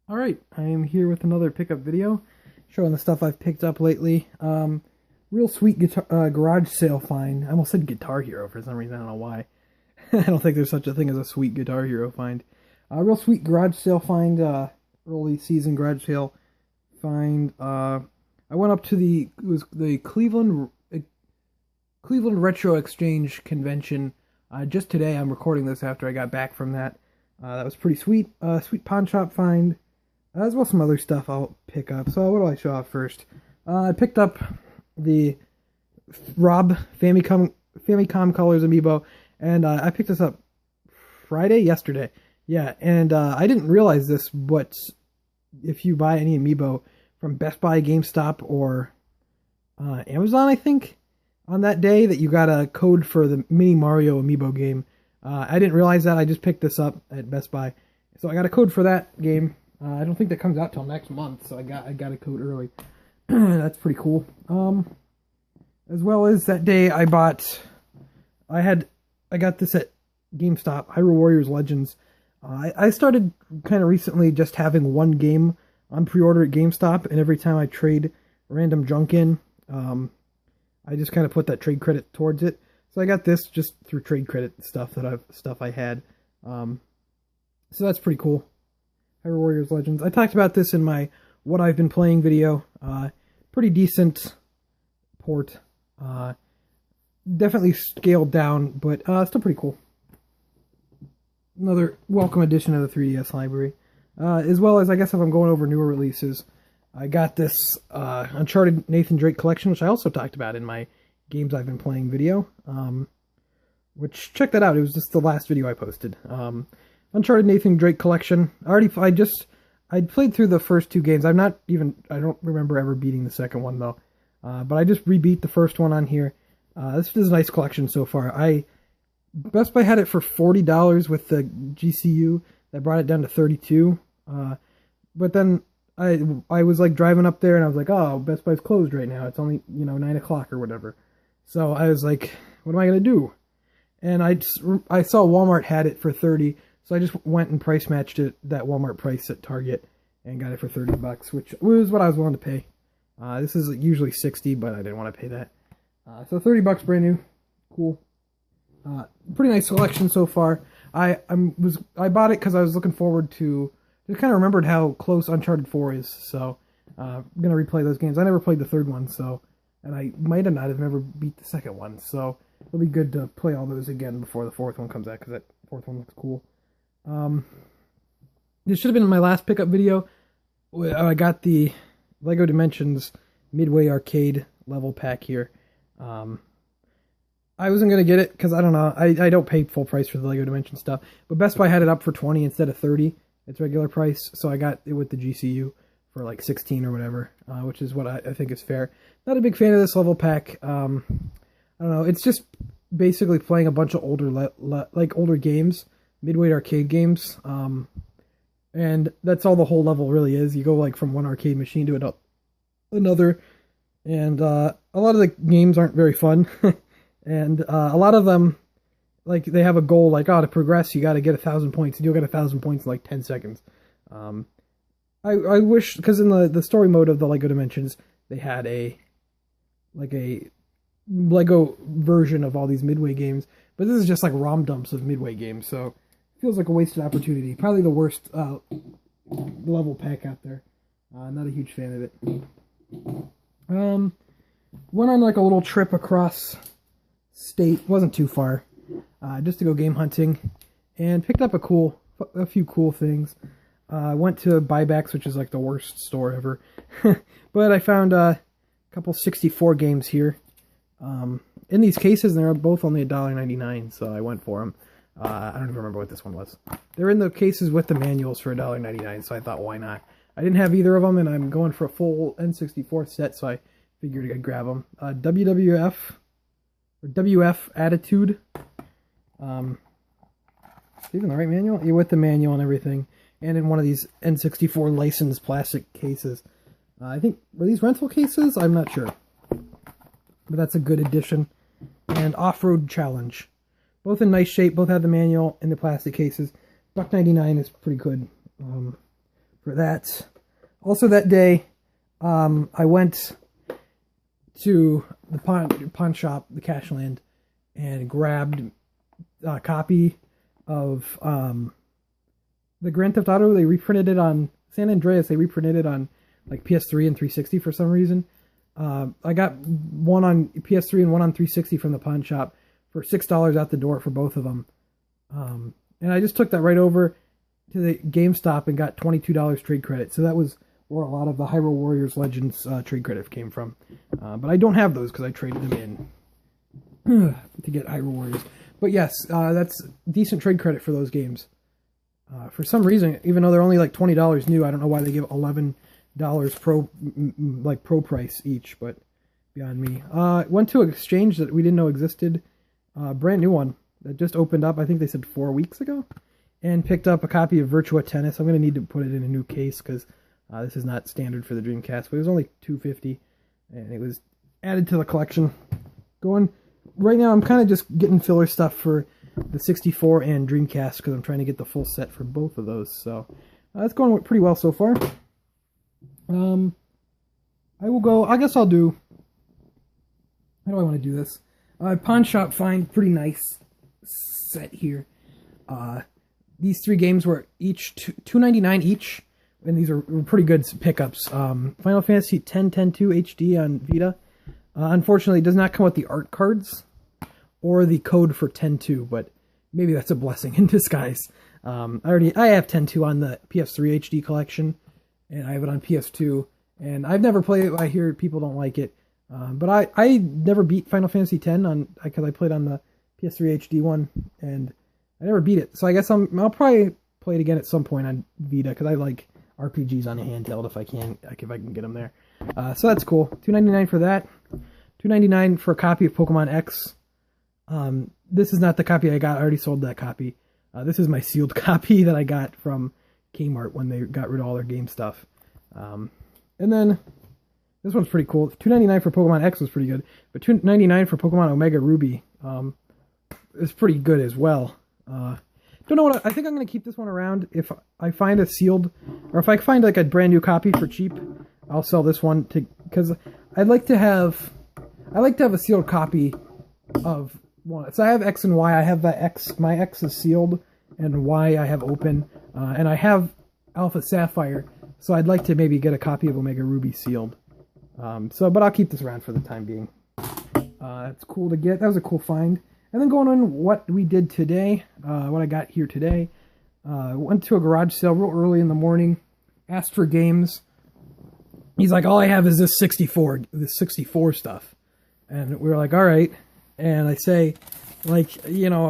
Alright, I am here with another pickup video showing the stuff I've picked up lately. Real sweet guitar, garage sale find. I almost said Guitar Hero for some reason, I don't know why. I don't think there's such a thing as a sweet Guitar Hero find. Real sweet garage sale find, early season garage sale find. I went up to the Cleveland Retro Exchange Convention just today. I'm recording this after I got back from that. That was pretty sweet. Sweet pawn shop find. As well as some other stuff I'll pick up. So what do I show off first? I picked up the Rob Famicom Colors Amiibo, and I picked this up yesterday. Yeah, and I didn't realize this, but if you buy any Amiibo from Best Buy, GameStop, or Amazon, I think, on that day that you got a code for the Mini Mario Amiibo game. I didn't realize that. I just picked this up at Best Buy. So I got a code for that game. I don't think that comes out till next month, so I got a code early. That's pretty cool. As well as that day I got this at GameStop, IRA Warriors Legends. I started kind of recently just having one game on pre-order at GameStop, and every time I trade random junk in, I just kind of put that trade credit towards it. So I got this just through trade credit stuff I had. So that's pretty cool. IRA Warriors Legends. I talked about this in my What I've Been Playing video. Pretty decent port. Definitely scaled down, but still pretty cool. Another welcome addition to the 3DS library. As well as, I guess if I'm going over newer releases, I got this Uncharted Nathan Drake collection, which I also talked about in my Games I've Been Playing video. Which, check that out. It was just the last video I posted. Uncharted Nathan Drake collection. I played through the first two games. I don't remember ever beating the second one though. But I just rebeat the first one on here. This is a nice collection so far. Best Buy had it for $40 with the GCU. That brought it down to $32. But then I was like driving up there and I was like, oh, Best Buy's closed right now. It's only 9 o'clock or whatever. So I was like, what am I gonna do? And I saw Walmart had it for $30. So I just went and price matched it, that Walmart price at Target, and got it for $30, which was what I was willing to pay. This is usually $60, but I didn't want to pay that. So $30 brand new. Cool. Pretty nice selection so far. I bought it because I was looking forward to, just kind of remembered how close Uncharted 4 is, so I'm going to replay those games. I never played the third one, and I might have not have never beat the second one, so it'll be good to play all those again before the fourth one comes out, because that fourth one looks cool. This should have been my last pickup video. I got the LEGO Dimensions Midway Arcade level pack here. I wasn't going to get it because I don't know. I don't pay full price for the LEGO Dimensions stuff. But Best Buy had it up for $20 instead of $30. Its regular price. So I got it with the GCU for like $16 or whatever, which is what I think is fair. Not a big fan of this level pack. I don't know. It's just basically playing a bunch of older games. Midway arcade games, and that's all the whole level really is. You go like from one arcade machine to another, and a lot of the games aren't very fun, and a lot of them, like, they have a goal like, to progress you got to get 1,000 points, and you'll get 1,000 points in like 10 seconds. I wish, because in the story mode of the LEGO Dimensions, they had a LEGO version of all these Midway games, but this is just like ROM dumps of Midway games, so feels like a wasted opportunity. Probably the worst level pack out there. Not a huge fan of it. Went on like a little trip across state. Wasn't too far. Just to go game hunting. And picked up a few cool things. Went to Buybacks, which is like the worst store ever. But I found a couple 64 games here. In these cases, and they're both only $1.99, so I went for them. I don't even remember what this one was. They're in the cases with the manuals for $1.99, so I thought, why not? I didn't have either of them, and I'm going for a full N64 set, so I figured I'd grab them. WF Attitude. Is even the right manual? Yeah, with the manual and everything. And in one of these N64 licensed plastic cases. I think, were these rental cases? I'm not sure. But that's a good addition. And Off-Road Challenge. Both in nice shape, both have the manual in the plastic cases. $1.99 is pretty good for that. Also that day, I went to the pawn shop, the Cashland, and grabbed a copy of the Grand Theft Auto. They reprinted it on San Andreas. They reprinted it on like PS3 and 360 for some reason. I got one on PS3 and one on 360 from the pawn shop for $6 out the door for both of them. And I just took that right over to the GameStop and got $22 trade credit. So that was where a lot of the IRA Warriors Legends trade credit came from. But I don't have those because I traded them in to get IRA Warriors. But yes, that's decent trade credit for those games. For some reason, even though they're only like $20 new, I don't know why they give $11 pro price each, but beyond me. Went to an exchange that we didn't know existed, brand new one that just opened up. I think they said 4 weeks ago, and picked up a copy of Virtua Tennis. I'm gonna need to put it in a new case because this is not standard for the Dreamcast. But it was only $250, and it was added to the collection. Going right now, I'm kind of just getting filler stuff for the 64 and Dreamcast because I'm trying to get the full set for both of those. So that's going pretty well so far. I will go, I guess I'll do, how do I want to do this? Pawn shop find, pretty nice set here. These 3 games were each $2.99 each, and these are pretty good pickups. Final Fantasy X 10-2 HD on Vita. Unfortunately, it does not come with the art cards or the code for 10-2, but maybe that's a blessing in disguise. I have 10-2 on the PS3 HD collection, and I have it on PS2, and I've never played it. I hear people don't like it, but I never beat Final Fantasy X because I played on the PS3 HD one, and I never beat it. So I guess I'll probably play it again at some point on Vita because I like RPGs on a handheld if I can get them there. So that's cool. $2.99 for that. $2.99 for a copy of Pokemon X. This is not the copy I got. I already sold that copy. This is my sealed copy that I got from Kmart when they got rid of all their game stuff. And then this one's pretty cool. $2.99 for Pokemon X was pretty good, but $2.99 for Pokemon Omega Ruby is pretty good as well. Don't know what I think I'm going to keep this one around. If I find a sealed, or if I find like a brand new copy for cheap, I'll sell this one because I'd like to have a sealed copy of one. So I have X and Y. I have the X. My X is sealed, and Y I have open, and I have Alpha Sapphire. So I'd like to maybe get a copy of Omega Ruby sealed. But I'll keep this around for the time being. It's cool to get. That was a cool find. And then going on what we did today, what I got here today. Went to a garage sale real early in the morning. Asked for games. He's like, all I have is this 64 stuff. And we were like, all right. And I say, like,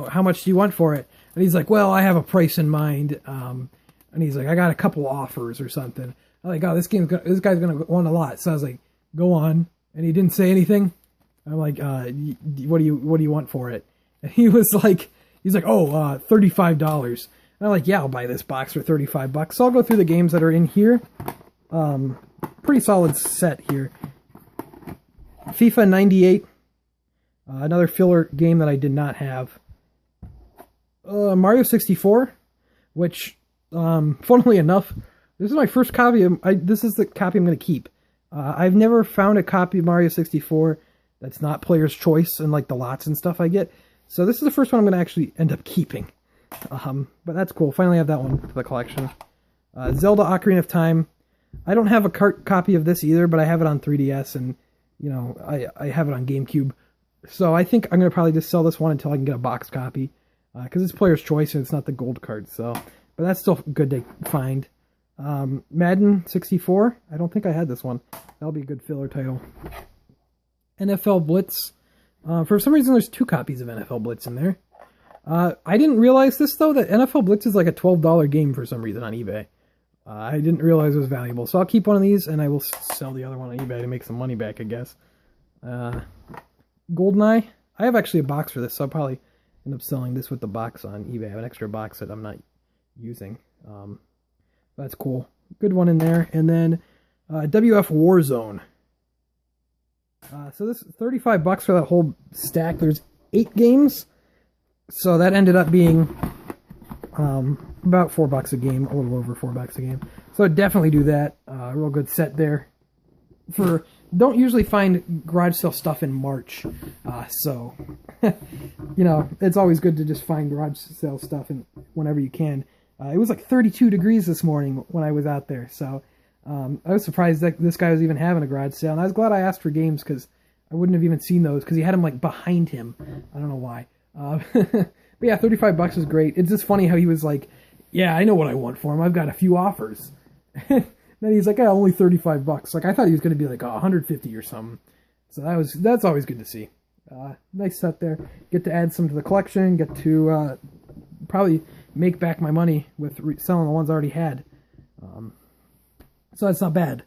how much do you want for it? And he's like, well, I have a price in mind. And he's like, I got a couple offers or something. I'm like, oh, this guy's gonna want a lot. So I was like, go on. And he didn't say anything. I'm like, what do you want for it? And he was like, oh, $35. And I'm like, yeah, I'll buy this box for $35. So I'll go through the games that are in here. Pretty solid set here. FIFA 98. Another filler game that I did not have. Mario 64, which, funnily enough, this is my first copy. This is the copy I'm going to keep. I've never found a copy of Mario 64 that's not player's choice and like the lots and stuff I get. So this is the first one I'm going to actually end up keeping. But that's cool. Finally have that one for the collection. Zelda Ocarina of Time. I don't have a copy of this either, but I have it on 3DS and, I have it on GameCube. So I think I'm going to probably just sell this one until I can get a box copy. Because it's player's choice and it's not the gold card. So, but that's still good to find. Madden 64. I don't think I had this one. That'll be a good filler title. NFL Blitz. For some reason, there's 2 copies of NFL Blitz in there. I didn't realize this, though, that NFL Blitz is like a $12 game for some reason on eBay. I didn't realize it was valuable. So I'll keep one of these, and I will sell the other one on eBay to make some money back, I guess. GoldenEye. I have actually a box for this, so I'll probably end up selling this with the box on eBay. I have an extra box that I'm not using. That's cool. Good one in there. And then WF Warzone. So this is $35 for that whole stack. There's 8 games. So that ended up being about $4 a game, a little over $4 a game. So I'd definitely do that. Real good set there. Don't usually find garage sale stuff in March, so you know, it's always good to just find garage sale stuff and whenever you can. It was like 32 degrees this morning when I was out there, so I was surprised that this guy was even having a garage sale, and I was glad I asked for games because I wouldn't have even seen those because he had them like behind him. I don't know why. But yeah, $35 is great. It's just funny how he was like, yeah, I know what I want for him. I've got a few offers. Then he's like, yeah, only $35. Like, I thought he was going to be like $150 or something. So that's always good to see. Nice set there. Get to add some to the collection. Get to probably make back my money with selling the ones I already had. So that's not bad.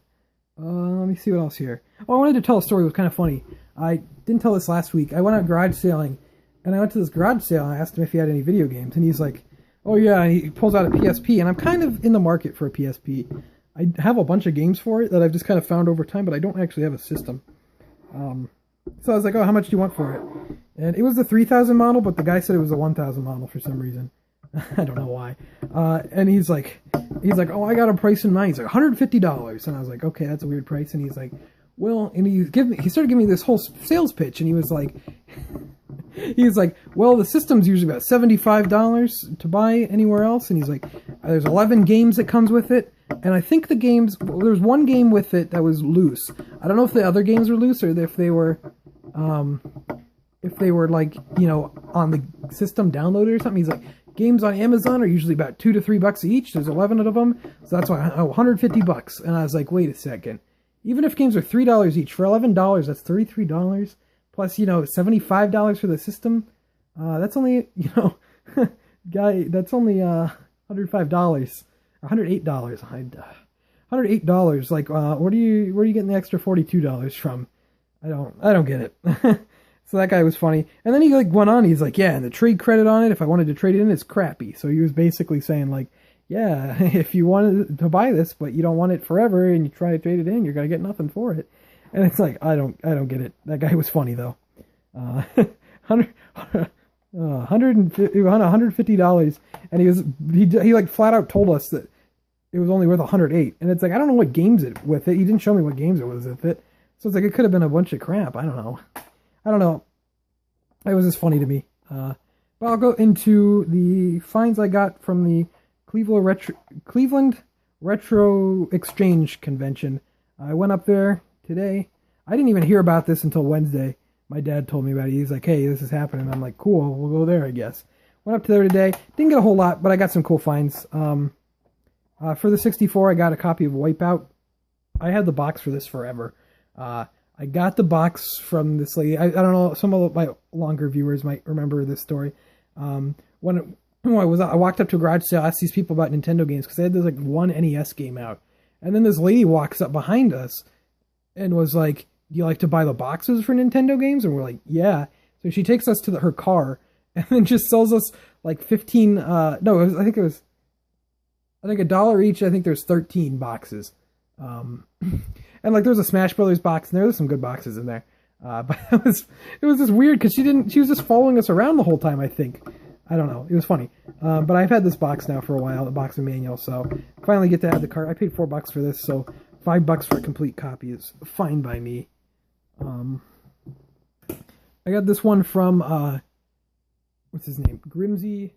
Let me see what else here. Oh, I wanted to tell a story. It was kind of funny. I didn't tell this last week. I went out garage sailing, and I went to this garage sale, and I asked him if he had any video games. And he's like, oh, yeah. And he pulls out a PSP, and I'm kind of in the market for a PSP. I have a bunch of games for it that I've just kind of found over time, but I don't actually have a system. So I was like, oh, how much do you want for it? And it was the 3000 model, but the guy said it was a 1000 model for some reason. I don't know why. And he's like, oh, I got a price in mind. He's like, $150. And I was like, okay, that's a weird price. And he's like, well, and he started giving me this whole sales pitch, and he was like, well, the system's usually about $75 to buy anywhere else. And he's like, there's 11 games that comes with it. And I think the games, well, there's one game with it that was loose. I don't know if the other games were loose or if they were like, you know, on the system downloaded or something. He's like, games on Amazon are usually about $2 to $3 each. There's 11 of them. So that's why, $150. And I was like, wait a second. Even if games are $3 each, for $11, that's $33. Plus, you know, $75 for the system. That's only, you know, that's only $105. $108. $108. Like, where are you getting the extra $42 from? I don't get it. So that guy was funny. And then he like went on. He's like, yeah, and the trade credit on it, if I wanted to trade it in, it's crappy. So he was basically saying like, yeah, if you wanted to buy this, but you don't want it forever, and you try to trade it in, you're gonna get nothing for it. And it's like, I don't get it. That guy was funny though. $150, and he like flat out told us that it was only worth $108, and it's like, I don't know what games it with it. He didn't show me what games it was with it, so it's like it could have been a bunch of crap. I don't know. It was just funny to me. But I'll go into the finds I got from the Cleveland Retro Exchange Convention. I went up there today. I didn't even hear about this until Wednesday. My dad told me about it. He's like, hey, this is happening. I'm like, cool, we'll go there, I guess. Went up to there today. Didn't get a whole lot, but I got some cool finds. For the 64, I got a copy of Wipeout. I had the box for this forever. I got the box from this lady. I don't know, some of my longer viewers might remember this story. When I walked up to a garage sale, I asked these people about Nintendo games because they had this like one NES game out. And then this lady walks up behind us and was like, do you like to buy the boxes for Nintendo games? And we're like, yeah. So she takes us to her car and then just sells us like 15, I think $1 each. I think there's 13 boxes. And like there's a Smash Brothers box, and there's some good boxes in there. But it was just weird because she was just following us around the whole time, I think. I don't know. It was funny. But I've had this box now for a while, the box and manual, so finally get to add the cart. I paid $4 for this, so $5 for a complete copy is fine by me. I got this one from, what's his name? Grimsy.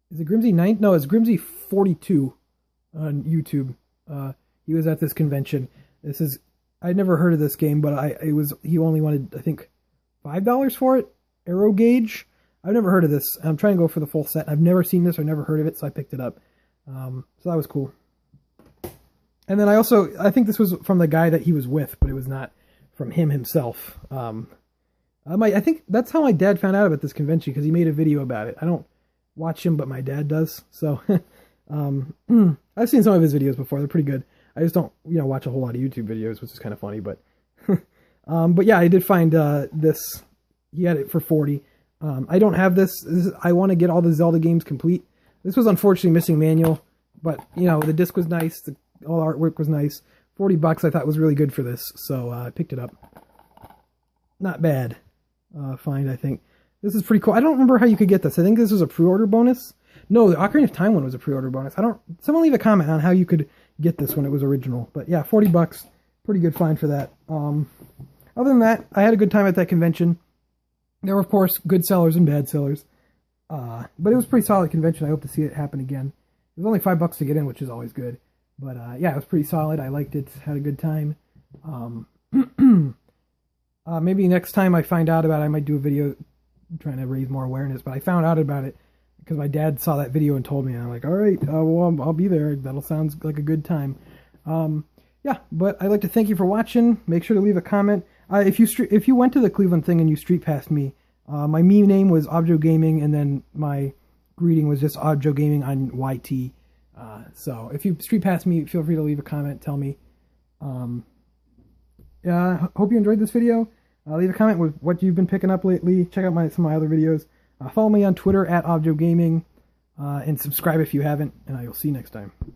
Is it Grimsy 9? No, it's Grimsy 42 on YouTube. He was at this convention. I'd never heard of this game, but he only wanted, I think, $5 for it. Arrow Gauge. I've never heard of this. I'm trying to go for the full set. I've never seen this or never heard of it, so I picked it up. So that was cool. And then I think this was from the guy that he was with, but it was not from him himself. I think that's how my dad found out about this convention, because he made a video about it. I don't watch him, but my dad does. So I've seen some of his videos before. They're pretty good. I just don't, watch a whole lot of YouTube videos, which is kind of funny. But but yeah, I did find this. He had it for $40. I don't have this. I want to get all the Zelda games complete. This was unfortunately missing manual, but the disc was nice. All the artwork was nice. $40 I thought was really good for this, so I picked it up. Not bad. Find, I think. This is pretty cool. I don't remember how you could get this. I think this was a pre-order bonus. No, the Ocarina of Time one was a pre-order bonus. Someone leave a comment on how you could get this when it was original. But yeah, $40, pretty good find for that. Other than that, I had a good time at that convention. There were, of course, good sellers and bad sellers. But it was a pretty solid convention. I hope to see it happen again. It was only $5 to get in, which is always good. But yeah, it was pretty solid. I liked it. Had a good time. Maybe next time I find out about it, I might do a video trying to raise more awareness. But I found out about it because my dad saw that video and told me. And I'm like, all right, well, I'll be there. That'll sound like a good time. Yeah, but I'd like to thank you for watching. Make sure to leave a comment. If you went to the Cleveland thing and you street passed me, my meme name was ObjoGaming, and then my greeting was just ObjoGaming on YT. So if you street pass me, feel free to leave a comment. Tell me. Yeah, hope you enjoyed this video. Leave a comment with what you've been picking up lately. Check out some of my other videos. Follow me on Twitter at ObjoGaming, and subscribe if you haven't, and I will see you next time.